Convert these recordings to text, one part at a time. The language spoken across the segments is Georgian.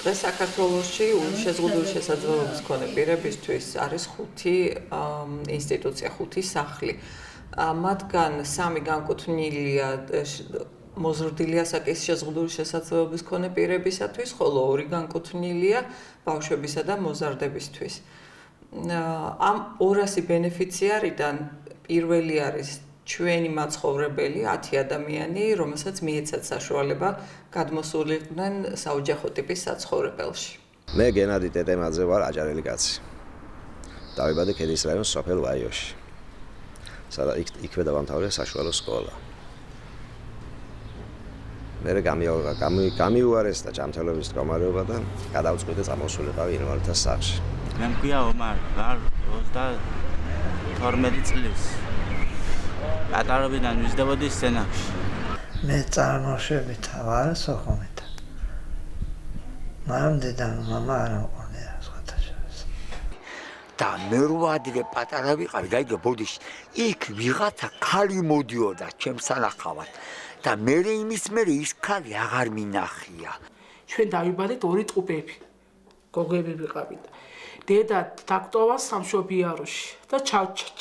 დღეს საქართველოში შეზღუდული შესაძლებლობის მქონე პირებისთვის არის 5 ინსტიტუცია, 5 სახლი. მათგან 3 განკუთვნილია მოზრდილი ასაკის შეზღუდული შესაძლებლობის მქონე პირებისათვის, ხოლო 2 განკუთვნილია ბავშვებისა და მოზარდებისთვის. ამ 200 ბენეფიციარიდან პირველი არის ჩვენი მაცხოვრებელი 10 ადამიანი, რომელსაც მიეცათ საშუალება გადმოსულიყვნენ საოჯახო ტიპის საცხოვრებელში. მე გენადი ტეტემაძე ვარ, აჭარელი კაცი. დავიბადე ქედის რაიონის სოფელ ვაიოში. იქვე დავამთავრე საშუალო სკოლა. მე გამიუარეს და ჯანმრთელობის მდგომარეობა და გადავწყვიტე წამოსულიყავი ინვალიდთა სახლში. მე მქვია ომარ, ვარ 22 წლის. პატარობიდან ვიზრდებოდი სცენაში. მე წარმოშობით ვარ სოხუმით. მაგრამ დედამ მამა არ მყოლია სხვათა შორის. და მე რვადრე პატარა ვიყავი, გაიგე ბოდიში. იქ ვიღაცა ქალი მოდიოდა ჩემს სანახავად და მე იმის მერე ის ქალი აღარ მინახია. ჩვენ დავიბადეთ 2 ტყუპები. გოგოები ვიყავით. დედა დაქტოვა სამშობიაროში და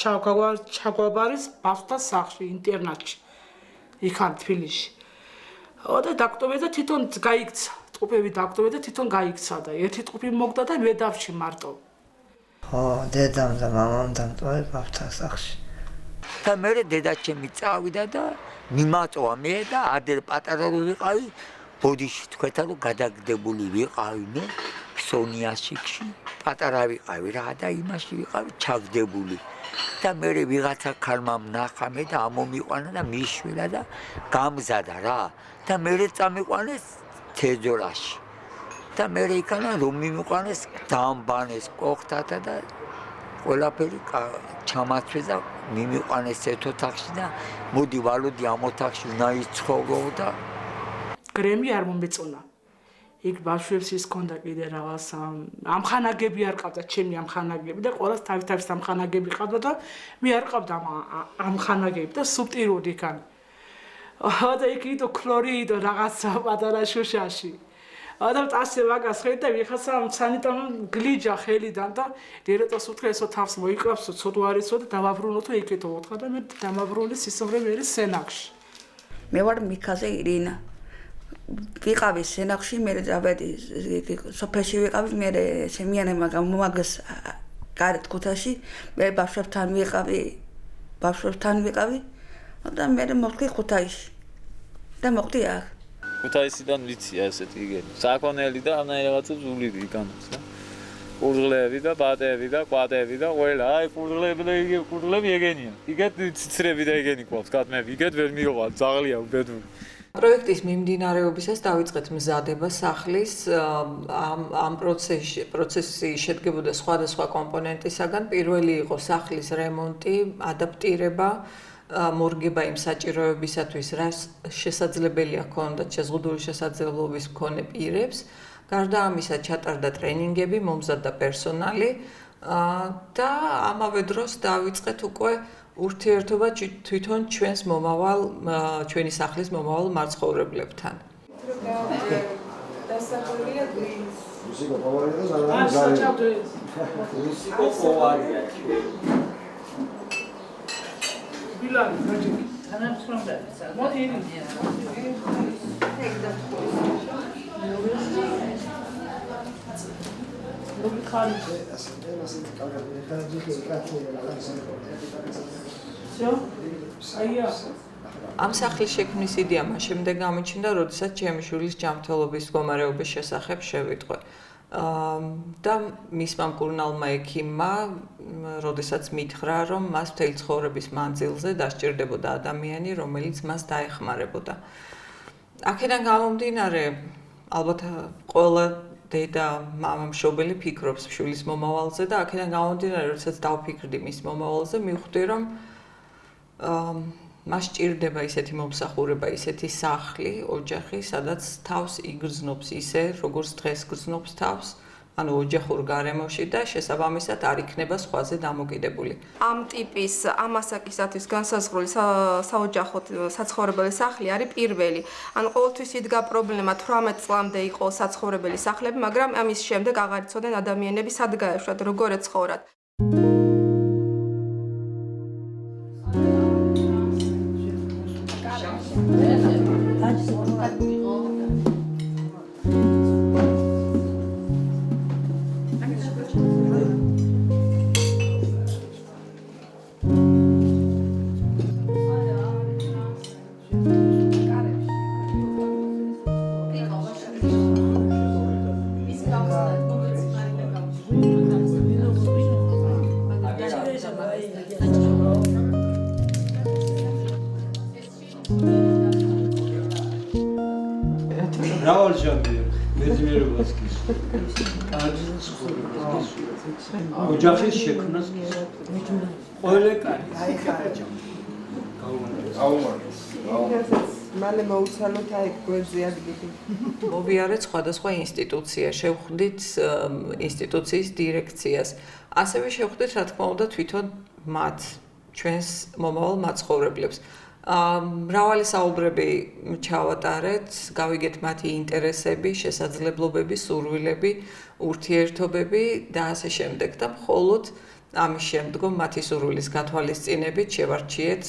ჩაგვაბარის ბავშვთა სახლში, ინტერნატში. იქან თბილისში. და დაქტოვე და თვითონ გაიქცა. ტყუპები დაქტოვე და თვითონ გაიქცა და ერთი ტყუპი მოგდა და მე დავში მარტო. ხო, დედამ და მამამ დამტოვე ბავშვთა სახლში. და მე დედაჩემი წავიდა და მიმაწვა მე და ადერ პატარა ვიყავი, ბოდიში თქვეთა რომ გადაგდებული ვიყავი მე სონიაშიკში. პატარა ვიყავი რა და იმაში ვიყავი ჩაგდებული და მე ვიღაცა ქალმა ნახა მე და ამომიყვანა და მიშვილა და გამზადა რა და მე წამიყვანეს თეძორაში და მე იქანა რომ მიმიყვანეს დამბანეს კოხთათა და ყველაფერი ჩამაცვეს და მიმიყვანეს ერთ ოთახში და მოდი ვალოდი ამ ოთახში უნდა იცხოვრო და გრემი არ მომეწონა. იქ ბავშვებს ის ქონდა კიდე რაღაც ამხანაგები არ ყავდა, ჩემი ამხანაგები და ყოველს თავის ამხანაგები ყავდა და მე არ ყავდა ამხანაგები და სუბტიროდი იქან. და იქ იდო ქლორიდო რაღაც პატარა შუშაში. და წასე ვაგას ხედი და ვიხაცა სანიტამ გლიჯა ხელიდან და დირექტორს უთხრა ესო თავს მოიკლავსო, ცოტა არისო და დავაბრუნოთო იქეთო უთხრა და მე დამაბრუნე სისხლე მე სენაკში. მე ვარ მიქაზე ირინა. ვიყავი სენახში, მე დავედი სოფელში ვიყავი, მე შემიანება გამომაგეს გარეთ ქუთაში, მე ბავშვებთან ვიყავი და მე მოვხდი ქუთაისში და მოვხდი აქ. ქუთაისიდან ვიცია ესეთი იგენი. საქონელი და ამაიღაცა ზულიდი იქანაც და კურდღლები და ბატები და კვატები და ყველა, აი კურდღლები ეგენია. იგეთ ციცრები და ეგენი ყავს კატმები, იგეთ ვერ მიიღალ, ძაღლია უბედური. პროექტის მიმდინარეობისას დავიწყეთ მზადება სახლის. ამ პროცესი შედგებოდა სხვადასხვა კომპონენტისაგან. პირველი იყო სახლის რემონტი, ადაპტირება, მორგება იმ საჭიროებისათვის, რაც შესაძლებელია ჰქონდათ შეზღუდული შესაძლებლობის მქონე პირებს. გარდა ამისა ჩატარდა ტრენინგები, მომზადდა პერსონალი და ამავე დროს დავიწყეთ უკვე ურთიერთობა თვითონ ჩვენი სახლის მომავალ მაცხოვრებლებთან. ფილარი მოდი. მოდი. ამ სახლის შექმნის იდეა მას შემდეგ გამიჩნდა, როდესაც ჩემი შვილის ჯანმრთელობის მდგომარეობის შესახებ შევიტყვე. და მისმა მკურნალმა ექიმმა, როდესაც მითხრა, რომ მას მთელი ცხოვრების მანძილზე დასჭირდებოდა ადამიანი, რომელიც მას დაეხმარებოდა. აქედან გამომდინარე, ალბათ ყველა დედა, მამა, მშობელი ფიქრობს შვილის მომავალზე და აქედან გამომდინარე, როდესაც დავფიქრდი მის მომავალზე, მივხვდი, რომ მას სჭირდება ისეთი მომსახურება, ისეთი სახლი, ოჯახი, სადაც თავს იგრძნობს ისე, როგორც დღეს გრძნობს თავს, ანუ ოჯახურ გარემოში და შესაბამისად არ იქნება სხვაზე დამოკიდებული. ამ ტიპის ამასაკისათვის განსაზღვრული საოჯახო საცხოვრებელი სახლი არის პირველი. ანუ ყოველთვის იდგა პრობლემა 18 წლამდე იყო საცხოვრებელი სახლები, მაგრამ ამის შემდეგ აღარ იცოდნენ ადამიანები სად გაეშვათ, როგორ ეცხოვრათ. მრავალჯამია მეძმიერობას გის. ოჯახის შექმნას გის. ყველა კარი. აი ხარჯა. გაუმარჯოს. მალე მოუცალოთ აი გვერდზე ადგილი. მოვიარეთ სხვადასხვა ინსტიტუცია, შევხვდით ინსტიტუციის დირექციას. ასევე შევხვდით, რა თქმა უნდა, თვითონ მათ, ჩვენს მომავალ მაცხოვრებლებს. მრავალი საუბრები ჩავატარეთ, გავიგეთ მათი ინტერესები, შესაძლებლობები, სურვილები, ურთიერთობები და ასე შემდეგ და მხოლოდ ამის შემდგომ მათი სურვილის გათვალისწინებით შევარჩიეთ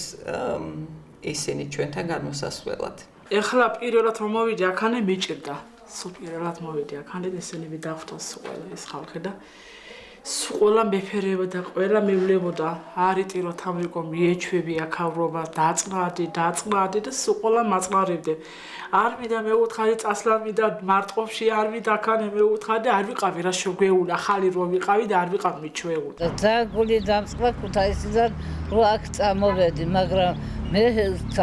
ისინი ჩვენთან გადმოსასვლელად. ეხლა პირველად რომ მოვიდი აქანე მიჭირდა. სულ პირველად მოვიდი აქანე ესენი დახვდა ყველა ეს ხალხი და ყველა მეფერებოდა, ყველა მევლებოდა, არიტირო თამრიკო მიეჩვები აქავრობა, დაწყნადი და სულ ყველა მაწყნარებდე. არ მინდა მეუთხარი წასვლან მინდა მარტყოფში, არ მინდა აქანე მეუთხარი და არ ვიყავი რა შეგეულ ახალი რო ვიყავი და არ ვიყავ მიჩვეული. ძალიან გული დამწყდა ქუთაისიდან რო აქ წამოვედი, მაგრამ მე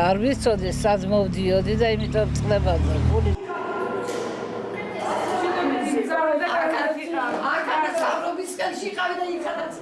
არ ვიცოდი სად მოვდიოდი და იმიტომ წყლებოდა გული. შიყავი და იქაც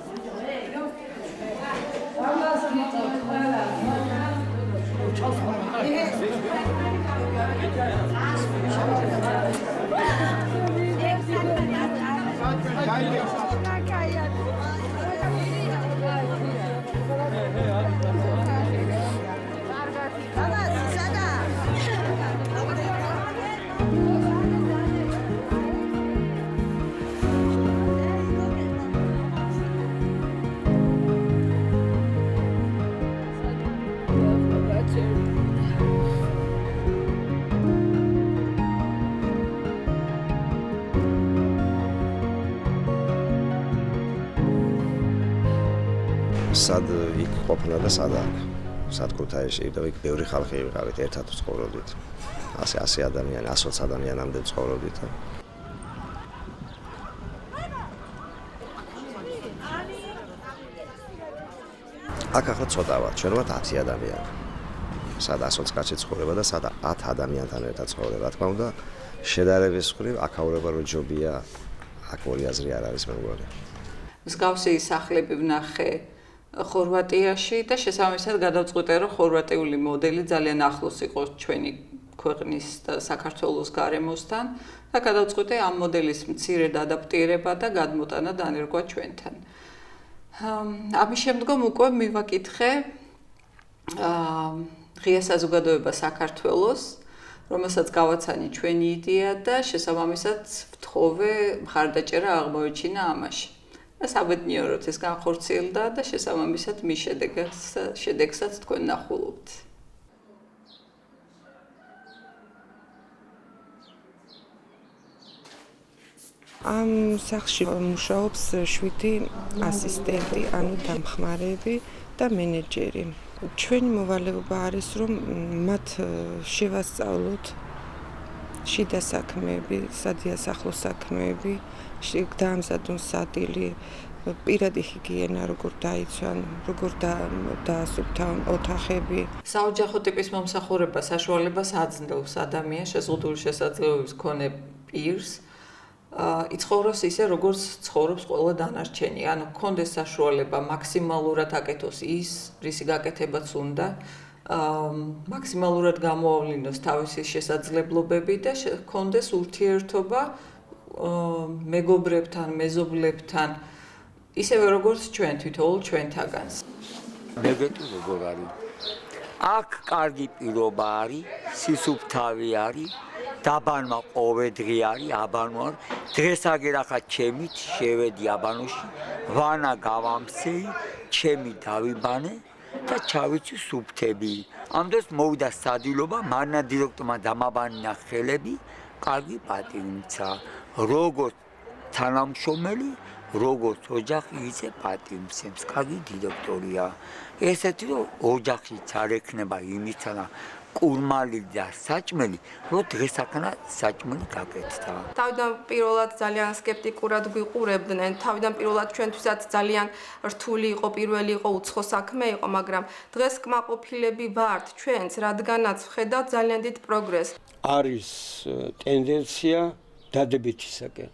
სად იქ ყოფნა და სად აქ. სად ქუთაისში და იქ ბევრი ხალხი ვიყავით, ერთად ვცხოვრობდით. 100 ადამიანი, 120 ადამიანამდე ვცხოვრობდით. აქ ახლა ცოტა ვარ, ჩვენ ვართ 10 ადამიანი. სად 120 კაცი ცხოვრება და სად 10 ადამიანთან ერთად ცხოვრება. რა თქმა უნდა, შედარების მხრივ აქაურება რო ჯობია, აქ ორი აზრი არ არის მე მგონი. მსგავსი სახლები ვნახე ხორვატიაში და შესაბამისად გადავწყვიტე, რომ ხორვატიული მოდელი ძალიან ახლოს იყო ჩვენი ქვეყნის და საქართველოს გარემოსთან და გადავწყვიტე ამ მოდელის მცირედ ადაპტირება და გადმოტანა დანერგვა ჩვენთან. ამის შემდგომ უკვე მივაკითხე ღია საზოგადოება საქართველოს, რომელსაც გავაცანი ჩვენი იდეა და შესაბამისად ვთხოვე მხარდაჭერა აღმოეჩინა ამაში. და საბედნიეროდ ეს განხორციელდა და შესაბამისად მის შედეგსაც თქვენ ნახულობთ. ამ სახლში მუშაობს 7 ასისტენტი, ანუ დამხმარები და მენეჯერი. ჩვენი მოვალეობა არის, რომ მათ შევასწავლოთ შიდა საქმეები, სადიასახლო საქმეები, დაამზადონ სადილი, პირადი ჰიგიენა, როგორ დაიცვან, როგორ დაასუფთავონ ოთახები. საოჯახო ტიპის მომსახურება საშუალებას აძლევს ადამიანს შეზღუდული შესაძლებლობის მქონე პირს იცხოვროს ისე, როგორც ცხოვრობს ყველა დანარჩენი. ანუ გქონდეს საშუალება მაქსიმალურად აკეთოს ის, რისი გაკეთებაც უნდა, მაქსიმალურად გამოავლინოს თავისი შესაძლებლობები და გქონდეს ურთიერთობა მეგობრებთან, მეზობლებთან, ისევე როგორც ჩვენ თვითოულ ჩვენთაგანს. მეგეტი როგორ არის? აქ კარგი პირობა არის, სისუფთავი არის. დაბანმა ყოველდღე არის, აბანო არის. დღეს აგერახა ჩემით, შევედი აბანოში, ვანა გავამცეი, ჩემი დავიბანე და ჩავიცი სუფთები. ამ დროს მოვიდა სადილობა, მანნა დირექტორმა დამაბანინა ხელები, კარგი პატივი მცა. როგორც თანამშრომელი, როგორც ოჯახი ისე პატივი მცემს, კარგი დირექტორია. ესეთი რომ ოჯახიც არ ექნება იმისთანა კურმალი და საჭმელი, რომ დღესაქნა საჭმელი გაკეთდა. თავიდან პირველად ძალიან სკეპტიკურად გვიყურებდნენ. თავიდან პირველად ჩვენთვისაც ძალიან რთული იყო, პირველი იყო, უცხო საქმე იყო, მაგრამ დღეს კმაყოფილები ვართ ჩვენც, რადგანაც ვხედავთ ძალიან დიდ პროგრესს. არის ტენდენცია დადებითისაკენ.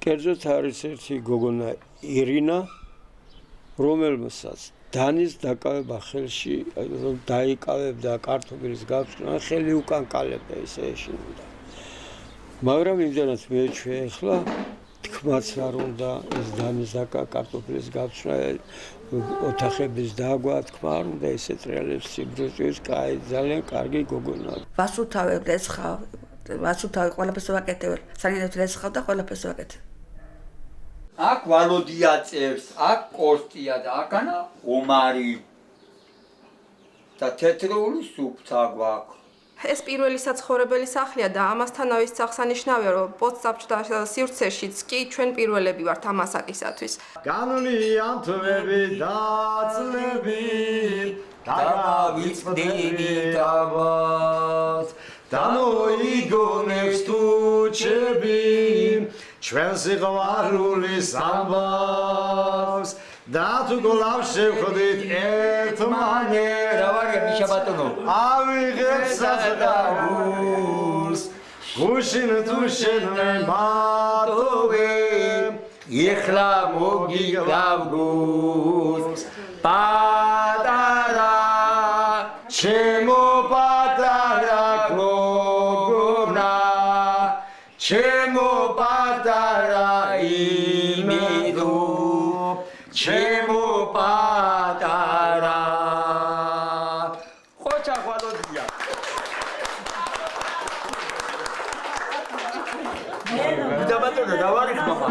კერძოდ არის ერთი გოგონა ირინა, რომელმაც დანის დაკავება ხელში, რომ დაიკავებდა კარტოფილის გავწყვეტა, ხელი უკან კალებდა ისე ეშინოდა. მაგრამ იმდენად მეჩვე ახლა თქმაც არ უნდა ეს დანის კარტოფილის გავწყვეტა, ოთახების დაგვა, თქმა არ უნდა ესეთ რეალებს სიბრუჭეს, კაი, ძალიან კარგი გოგონა. ვასუფთავებ რესხავ, ვასუფთავებ ყველაფერს ვაკეთებ, სანიდებს რესხავ და ყველაფერს ვაკეთებ. აქ ვალოდია წევს, აქ კოსტია და აქანა ომარი და თეთრული სუფთა გვაქვს. ეს პირველი საცხოვრებელი სახლია და ამასთანავე ის აღსანიშნავია, რომ პოსტსაბჭოთა სივრცეშიც კი ჩვენ პირველები ვართ ამ ასაკისათვის. განვლიან თვეები და წლები დავიწყდები დავას და მოიგონებს თუჩები ჩვენ სიყვარულის ამბავს და თუ გოლავ შევხვდით ერთმანეთს რა ვარ მიშაბატონო ავიღებ საზღაურს გუშინ თუ შენ მე მატოვე ეხლა მოგიგრავ გულს პატარა ჩემო პატარა გოგონა ჩემო პატარა იმედო ჩემო პატარა ხოჭა ხვალოდია და ბატონო რა ვარ ის მama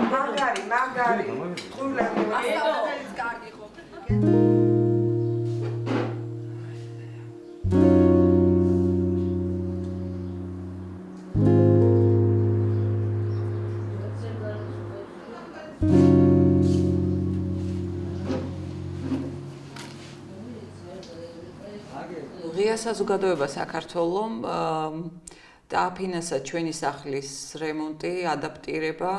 მაგარი ყურლები ასწავლებელიც კარგი ხო ღია საზოგადოება საქართველომ დააფინანსა ჩვენი სახლის რემონტი, ადაპტირება,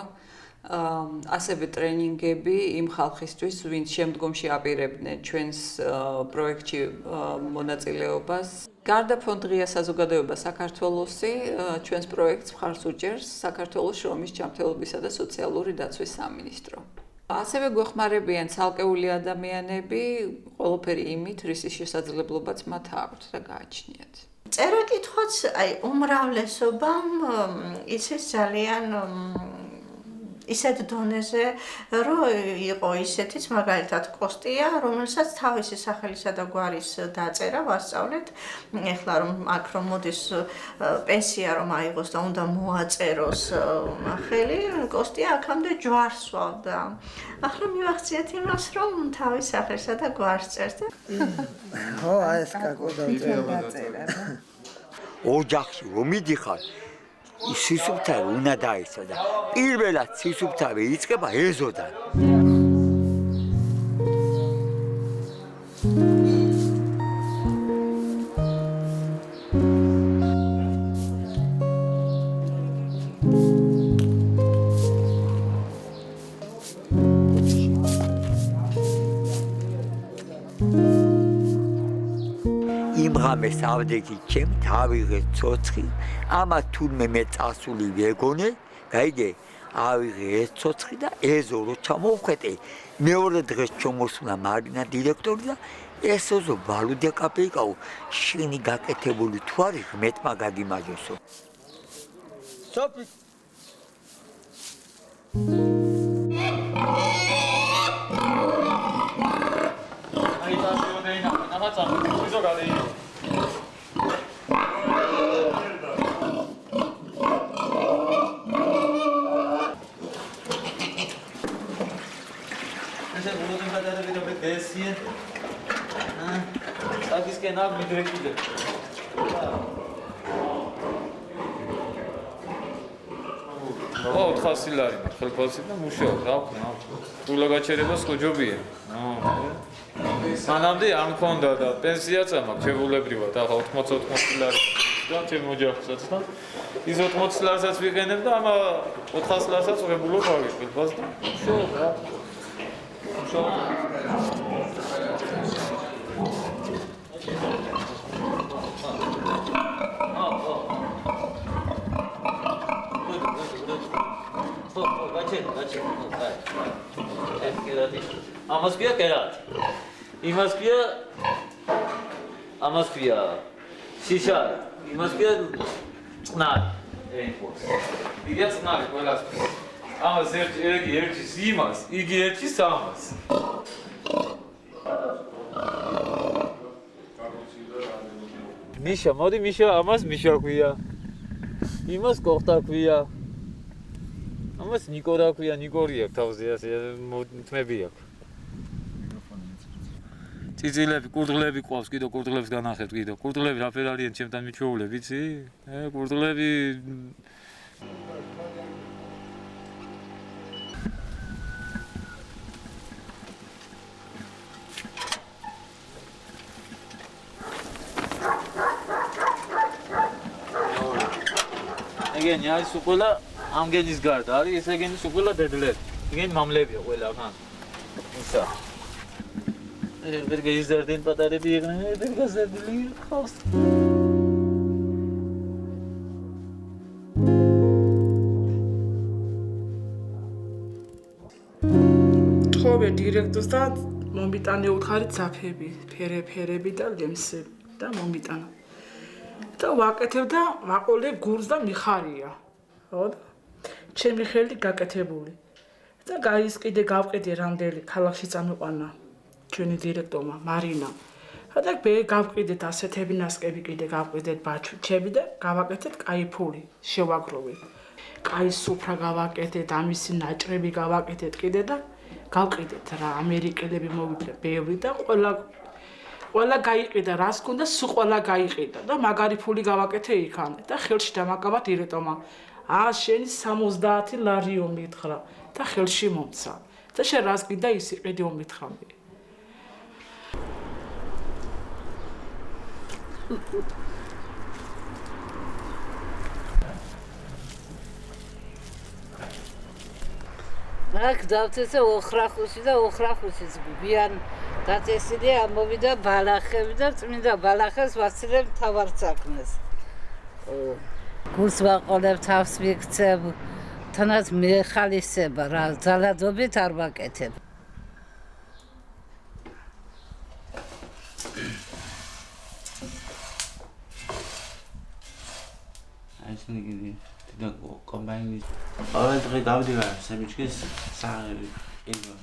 ასევე ტრენინგები იმ ხალხისთვის, ვინც შემდგომში აპირებდნენ ჩვენს პროექტში მონაწილეობას. გარდა ფონდ ღია საზოგადოება საქართველოსი, ჩვენს პროექტს მხარს უჭერს საქართველოს შრომის ჯანმრთელობისა და სოციალური დაცვის სამინისტრო. ასევე გვეხმარებიან ცალკეული ადამიანები, ყველაფერი იმით, რისის შესაძლებლობაც მათ აქვთ და გააჩნიათ. წერა-კითხვაც, უმრავლესობამ იცის ძალიან ისეთ დონეზე, რომ იყო ისეთიც, მაგალითად, კოსტია, რომელსაც თავისი სახელისა და გვარის დაწერა ვასწავლეთ. ეხლა რომ აქ რომ მოდის პენსია რომ აიღოს და უნდა მოაწეროს ხელი, კოსტია აქამდე ჯვარს სვავდა. ახლა მივახციეთ იმას, რომ თავის სახელსა და გვარს წერს. ხო, ეს კაკო დაწერა. ოჯახში რომ მიდიხარ, სისუფთავე უნდა დაეცა და პირველად სისუფთავე იწყება ეზოდან. იმღამეს ავდექი ჩემ თავიღე ცოცხი, ამა თურმე მე წასული ვეგონე, გაიგე, ავიღე ეს ცოცხი და ეზო რო ჩამოვხვეტე, მეორე დღეს ჩამოსულა მარინა დირექტორი და ესოზო ვალუდე კაპეიკაო, შენი გაკეთებული თუ არის ღმერთმა გაგიმაჯოსო. სოფი აი თასიო დეინა, ნახაცა, ვიზო გადეინა. ესე ბოლოდან გადადები და ბესიე. საკისკენ აქ მიდრეკიდე. ო 400 ლარი ხელფასი და მუშაობ, რა ვქნა. სულა გაჩერება სკოჯობია. მანამდე არ მქონდა და პენსიაც ამაქვს ჩებულებრივად, ახლა 80 ლარი და ჩემ ოჯახსაც და ის 80 ლარსაც ვიყენებ და ამა 400 ლარსაც ვღებულობ ავიღებ ხელფასს და მუშაობ რა. მუშაობ. ამას ქვია კერატი. იმას ქვია ამას ქვია შიშა. იმას ქვია წნარი. იგია წნარი ყველას. ამას ერთის იმას, იგი ერთის ამას. მიშა, მოდი მიშა, ამას მიშა ქვია. იმას კოხტა ქვია. ამას ნიკორა ქვია, ნიკორი აქვს თავზე ასე თმები აქვს. წიწილები, კურდღლები ყავს, კიდო კურდღლებს განახებთ, კიდო. კურდღლები რაფერ არიან ჩემთან მიჩვეულე, ვიცი? კურდღლები ეგენი არის უყველა ამგენის გარდა არის ეს ეგენის უყველა დედლები. ეგენი მამლებია ყველა ხან. ისა. ერთ გეიზერდენ პატარები იყვნენ, ერთ გაზერდილი ხავს. თხოვე დირექტორს და მომიტანე უთხარი ძაფები, ფერები და ლემსები და მომიტანა. და ვაკეთებ და ვაყოლე გურს და მიხარია. ხო? ჩემი ხელი გაკეთებული. და გაის კიდე გავყიდე რამდენი ქალაქში წამიყვანა ჩვენი დირექტორმა მარინა. და გავყიდეთ ასეთები ნასკები კიდე გავყიდეთ ბაჩუჩები და გავაკეთეთ კაი ფული შევაგროვეთ. კაი სუფრა გავაკეთეთ, ამისი ნაჭრები გავაკეთეთ კიდე და გავყიდეთ რა ამერიკელები მოვიდნენ ბევრი და ყველა გაიყიდა რას ქონდა სულ ყველა გაიყიდა და მაგარი ფული გავაკეთე იქამდე და ხელში დამაკავა დირექტორმა შენი 70 ლარი ომითხრა და ხელში მომცა და შენ რას გინდა ის იყიდი ომითხრამდი აქ დავწესე ოხრახუსი და ოხრახუსიც გვიან დაწესილი ამოვიდა ბალახები და წმინდა ბალახებს ვაცილებ თავარ საქმეს. გულს ვაყოლებ, თავს ვიქცევ, თანაც მეხალისება რა, ძალადობით არ ვაკეთებ. აი ეს ნიგიდი და კომბაინის ყოველ დღე გავდივარ სემიჩკის საღები იგო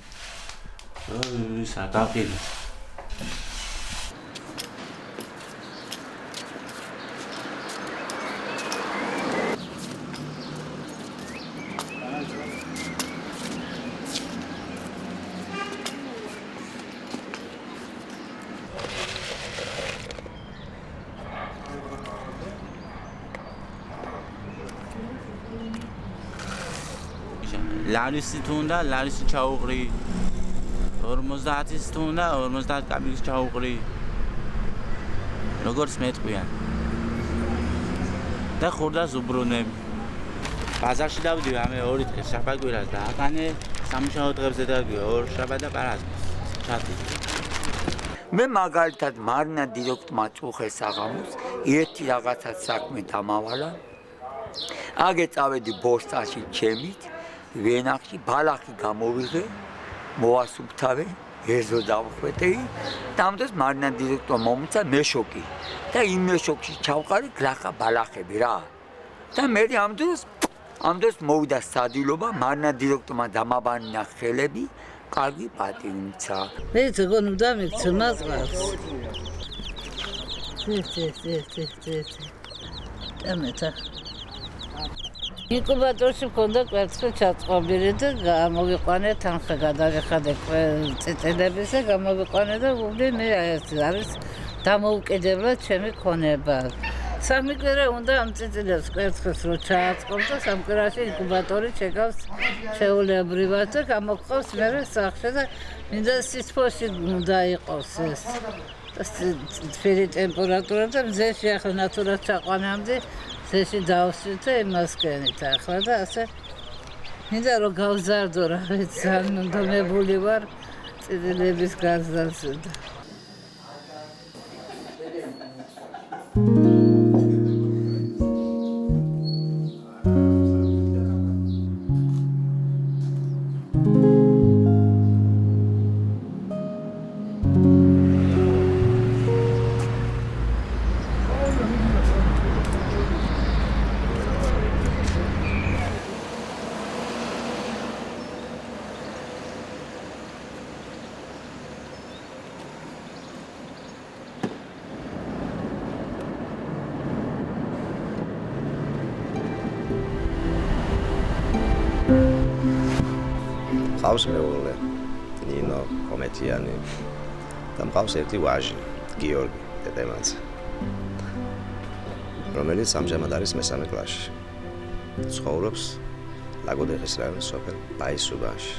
ისა გავყიდე ლარისი თუნდა ლარისი ჩაუყრი 50-ის თუნდა 50 კაბლის ჩაუყრი როგორც მეტყვიან და ხურდას უბრუნებ ბაზარში დავდივი ამე 2 დღე შაბათ-კვირას და აკანე სამუშაო დღებზე დავდივი 2 შაბათ და პარასკევს ჩათი მე მაგალითად მარნა დირექტორმა წუხეს აღამოს ერთი რაღაცა საქმე დამავალა აგე წავედი ბოსტაში ჩემით ვენახში ბალახი გამოვიღე მოასუფთავე ეზო დავხვეთე დამდეს მარნა დირექტორ მომცა მეშოკი და იმ მეშოკში ჩავყარი გლახა ბალახები რა და მე ამ დროს მოვიდა სადილობა მარნა დირექტორმა დამაბანინა ხელები კარგი პატივიცა მე ზოგონდა მიქცემა ზღავს ამეთა ინკუბატორში მქონდა კვერცხი ჩაწყობილი და გამოვიყვანე თანხა გადავიხადე წიწილების და გამოვიყვანე და ვუვლი მე ეს არის დამოუკიდებლად ჩემი ქონება. სამი კვირა უნდა ამ წიწილებს კვერცხს რო ჩააწყობ და სამ კვირაში ინკუბატორი შეგავს ჩვეულებრივად და გამოგყავს მერე სახში და მინდა სისფოში უნდა იყოს ეს თბილი ტემპერატურა და მზეში ახლა ნატურად ჩაყვანამდე ზეში დავსვით და იმას კენით ახლა და ასე მინდა რომ გავზარდო რა ვიცი ძალიან უნდომებული ვარ წიწილების გაზრდაზე და მყავს მეუღლე ნინო კომეთიანი და მყავს ერთი ვაჟი გიორგი დედემაც რომელიც ამჟამად არის მესამე კლასში ცხოვრობს ლაგოდეხის რაიონის სოფელ ბაისუბანში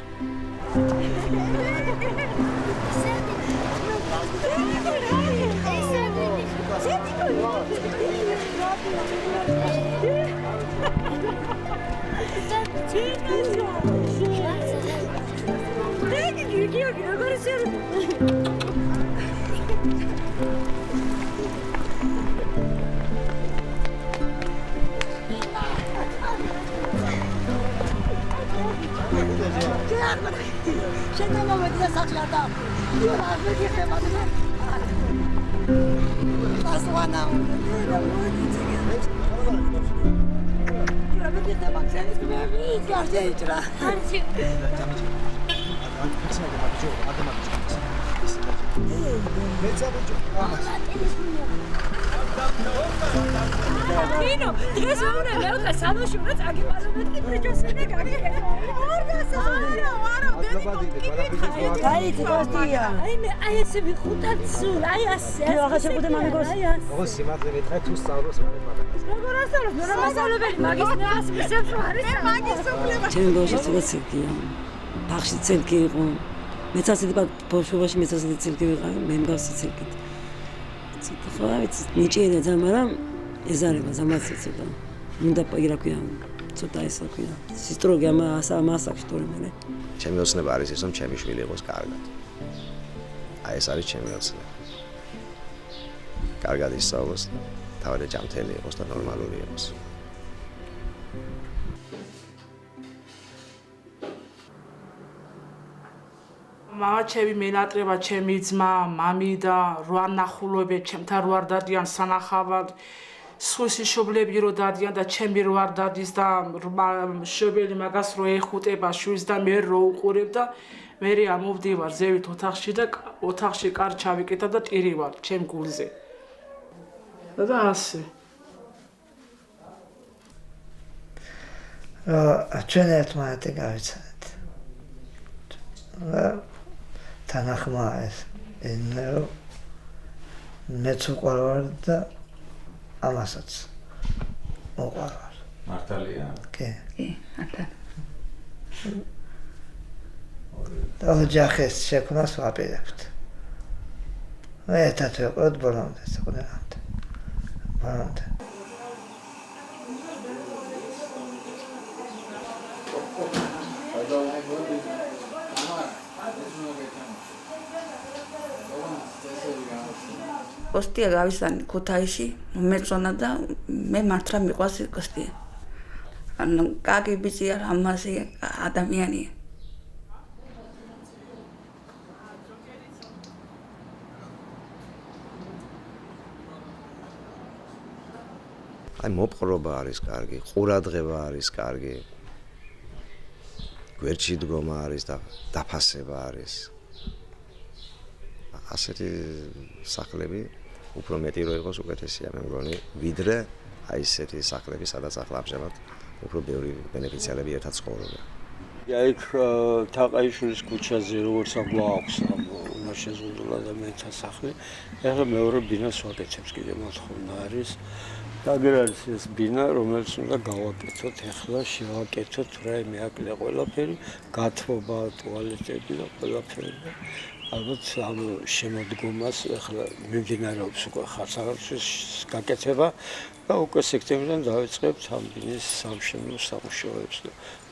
Nino, დღეს ვეუბნე მეუღლე სამოში უნდა წაგიყვანოთ კი პრიჯოსკინე გაგიხე. აი ცოტია. აი მე აი ესე ვიხუტარ სულ, აი ასე. ახლა შეგვიძლია მამიკოს. ო სიმართლე მეთქე თუ სწავლობს მამიკოს. როგორ ასწავლოს? მე რა მასწავლებელი მაგის მე ასწავლებს რა არის? მე მაგის უფლება. ჩემი ბავშვი ცოტია. ბაღში ცელკი იყო. მეც ასეთი ბავშვობაში მეც ასეთი ცელკი ვიყავი, მე მგავსი ცელკით. ცოტა ხო ვიცი, ნიჭიერია ძმა, მაგრამ ეზარება ზამაცი ცოტა. მინდა რა ქვია, ცოტა ესა ქვია. სისტროგი ამას აქვს თორემ. ჩემი ოცნება არის ის, რომ ჩემი შვილი იყოს კარგად. აი ეს არის ჩემი ოცნება. კარგად ისწავლოს, თავად ჯანმრთელი იყოს და ნორმალური იყოს. მამა ჩემი მენატრება, ჩემი ძმა, მამი და 8 ნახულობე, ჩემთან 8 დადიან სანახავად. სხვისი მშობლები რო დადიან და ჩემი რო არ დადის და მშობელი მაგას რო ეხუტება შვილს და მე რო უყურებ და მე ამოვდივარ ზევით ოთახში და ოთახში კარ ჩავიკეთა და ტირივარ ჩემ გულზე. და ასე. ჩვენ ერთმანეთი გავიცანეთ. თანახმა ეს ენერო მეც უყარვარ და ამასაც მოყარვარ. მართალია? კი. კი, მართალია. ოჯახის შექმნას ვაპირებთ. ერთად ვიყავთ ბოლომდე, ყველამდე. ბოლომდე. კოსტია გავისანი ქუთაისში, მეწონა და მე მართლა მიყვარს კოსტია. ანუ კარგი ბიჭია, ამაზე ადამიანია. აი მოპყრობა არის კარგი, ყურადღება არის კარგი. გვერდში დგომა არის და დაფასება არის. ასეთი სახლები უფრო მეტი რო იყოს უკეთესია მე მგონი, ვიდრე აი ესეთი სახლები, სადაც ახლა ამჟამად უფრო ბევრი ბენეფიციარები ერთად ცხოვრობენ. იქ თაყაიშვილის ქუჩაზე როგორც აგვაქვს უმაშეზულობა და მეთა სახლი, ეხლა მეორე ბინას ვაკეთებს კიდე მოთხოვნა არის. აგერ არის ეს ბინა, რომელიც უნდა გავაკეთოთ, ეხლა შევაკეთოთ რაიმე აკლია ყველაფერი, გათბობა, ტუალეტები და ყველაფერი. ალბათ ამ შემოდგომას ეხლა მიმდინარეობს უკვე ხარცაღების გაკეთება და უკვე სექტემბრიდან დავიწყებთ ამ ბინის სამშენებლო სამუშაოებს.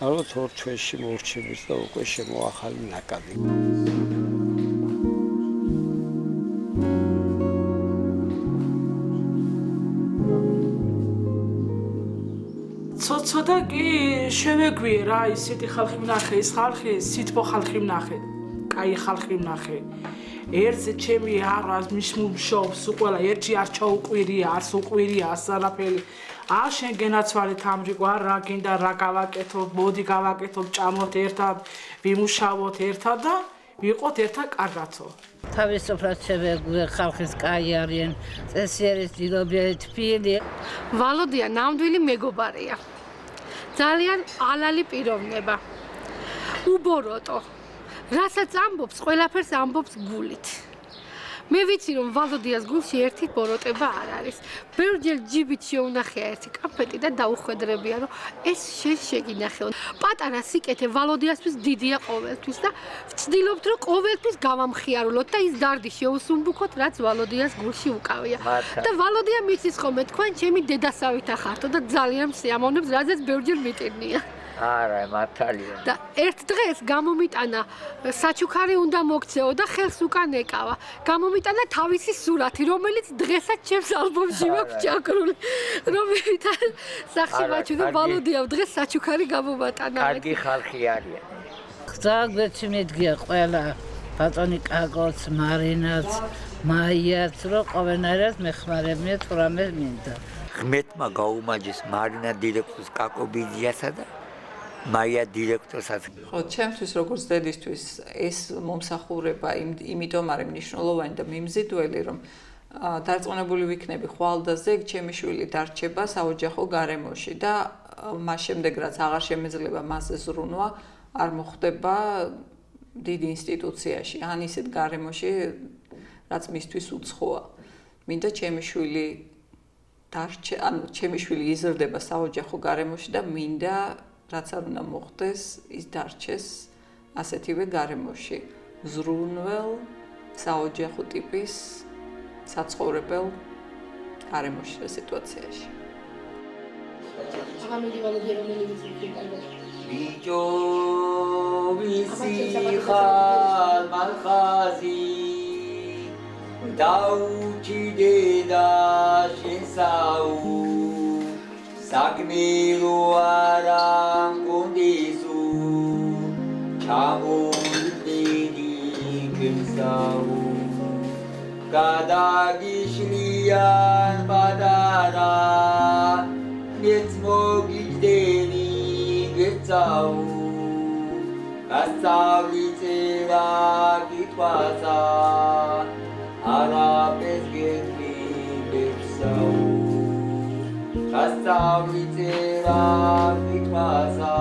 ალბათ 2 თვეში მორჩებით და უკვე შემოახალი ნაკადი. ცოტა კი შევეგვიე რა, ისეთი ხალხი ვნახე, ეს ხალხი სითბო ხალხი ვნახე. კაი ხალხი ვნახე. ერთზე ჩემი არ მის მუშაობს უყველა, ერთში არ ჩაუყვირია, არც უყვირია, ასარაფერი. შენ გენაცვალეთ ამრიგო, რა გინდა რა გავაკეთოთ, მოდი გავაკეთოთ, ჭამოთ ერთად, ვიმუშაოთ ერთად და ვიყოთ ერთად კარგათო. თავისუფლად შევეგვიე, ხალხის კაი არიან, წესიერი ძილობიერი თბილი. ვალოდია ნამდვილი მეგობარია. ძალიან ალალი პიროვნება. უბოროტო. რასაც ამბობს, ყველაფერს ამბობს გულით. მე ვიცი რომ ვალოდიას გულში ერთი ბოროტება არ არის. ბევრჯერ ჯიბით შეუნახია ერთი კამფეტი და დაუხვედრებია რომ ეს შენ შეგინახეო. პატარა სიკეთე ვალოდიასთვის დიდია ყოველთვის და ვცდილობთ რომ ყოველთვის გავამხიარულოთ და ის დარდი შეუსუმბუქოთ რაც ვალოდიას გულში უკავია. და ვალოდია მიცის ხოლმე თქვენ ჩემი დედასავითა ხართო და ძალიან მსიამოვნებს რაზეც ბევრჯერ მიტირნია. არა, მართალია. და ერთ დღეს გამომიტანა საჩუქარი უნდა მოგცეო და ხელს უკან ეკავა. გამომიტანა თავისი სურათი, რომელიც დღესაც ჩემს ალბომში მაქვს ჩაკრული. რომელთან სახში მაჩვენე ვალოდია დღეს საჩუქარი გამომატანა. კარგი ხალხი არიან. ხზაგვერდში მიდგია ყველა ბატონი კაკოც, მარინაც, მაიაც, რომ ყოველნაირად მეხმარებიან თუ რამე მინდა. ღმერთმა გაუმაჯეს მარინა დირექტორს კაკობიძიასა და მაია დირექტორსაც. ხო, ჩემთვის როგორც დედისთვის ეს მომსახურება იმიტომ არის მნიშვნელოვანი და მიმზიდველი, რომ დარწმუნებული ვიქნები ხვალდაზე ჩემი შვილი დარჩება საოჯახო გარემოში და მას შემდეგ რაც აღარ შემეძლება მასზე ზრუნვა, არ მოხდება დიდ ინსტიტუციაში, ან ისეთ გარემოში, რაც მისთვის უცხოა. მინდა ჩემი შვილი ანუ ჩემი შვილი იზრდება საოჯახო გარემოში და მინდა რაც არ უნდა მოხდეს, ის დარჩეს ასეთივე გარემოში, ზრუნველ საოჯახო ტიპის საცხოვრებელ გარემოში და სიტუაციაში. ბიჭო ვისი ხარ მალხაზი დაუჭიდე და შესაუ საგმილო არა მგონდისუ ჩამოვიდი გემსაუ გადაგიშლიან პატარა მეც მოგიჯდენი გეწაუ გასწავლიწერა კითხვასა არაფერს გეტყვი გეცაუ გასწავლიწერა კითხვასა